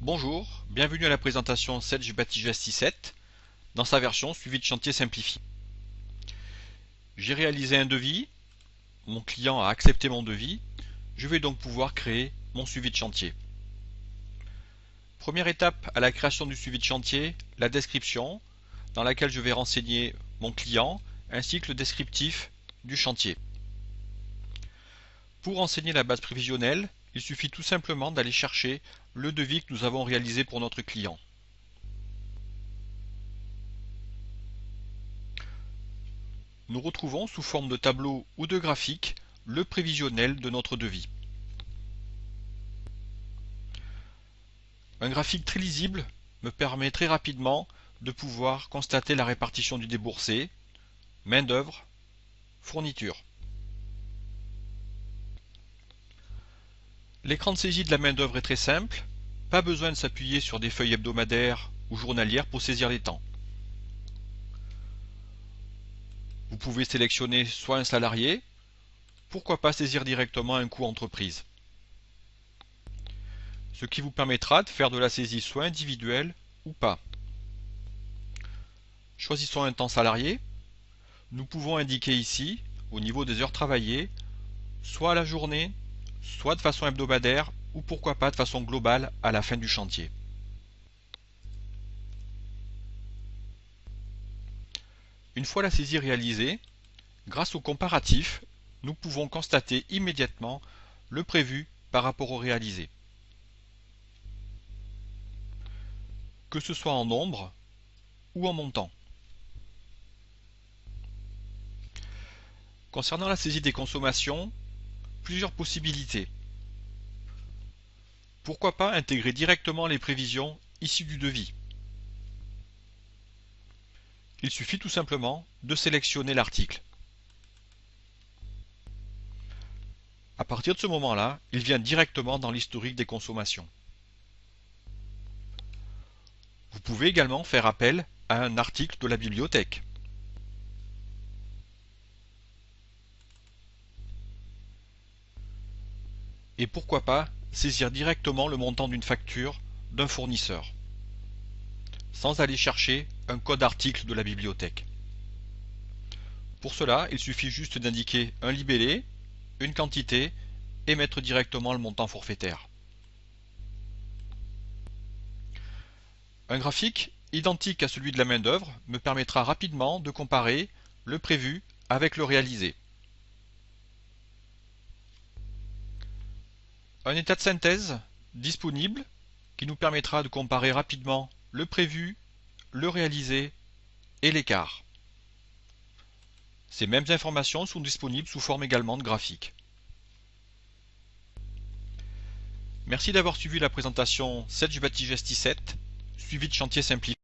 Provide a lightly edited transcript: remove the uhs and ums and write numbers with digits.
Bonjour, bienvenue à la présentation 7 du Batigest i7 dans sa version suivi de chantier simplifié. J'ai réalisé un devis, mon client a accepté mon devis, je vais donc pouvoir créer mon suivi de chantier. Première étape à la création du suivi de chantier, la description dans laquelle je vais renseigner mon client ainsi que le descriptif du chantier. Pour renseigner la base prévisionnelle, il suffit tout simplement d'aller chercher le devis que nous avons réalisé pour notre client. Nous retrouvons sous forme de tableau ou de graphique le prévisionnel de notre devis. Un graphique très lisible me permet très rapidement de pouvoir constater la répartition du déboursé, main-d'œuvre, fourniture. L'écran de saisie de la main-d'œuvre est très simple, pas besoin de s'appuyer sur des feuilles hebdomadaires ou journalières pour saisir les temps. Vous pouvez sélectionner soit un salarié, pourquoi pas saisir directement un coût entreprise. Ce qui vous permettra de faire de la saisie soit individuelle ou pas. Choisissons un temps salarié. Nous pouvons indiquer ici, au niveau des heures travaillées, soit à la journée, soit de façon hebdomadaire ou pourquoi pas de façon globale à la fin du chantier. Une fois la saisie réalisée, grâce au comparatif, nous pouvons constater immédiatement le prévu par rapport au réalisé. Que ce soit en nombre ou en montant. Concernant la saisie des consommations, plusieurs possibilités. Pourquoi pas intégrer directement les prévisions issues du devis? Il suffit tout simplement de sélectionner l'article. À partir de ce moment-là, il vient directement dans l'historique des consommations. Vous pouvez également faire appel à un article de la bibliothèque. Et pourquoi pas saisir directement le montant d'une facture d'un fournisseur, sans aller chercher un code article de la bibliothèque. Pour cela, il suffit juste d'indiquer un libellé, une quantité et mettre directement le montant forfaitaire. Un graphique identique à celui de la main-d'œuvre me permettra rapidement de comparer le prévu avec le réalisé. Un état de synthèse disponible qui nous permettra de comparer rapidement le prévu, le réalisé et l'écart. Ces mêmes informations sont disponibles sous forme également de graphique. Merci d'avoir suivi la présentation 7 du Batigest i7, suivi de chantier simplifié.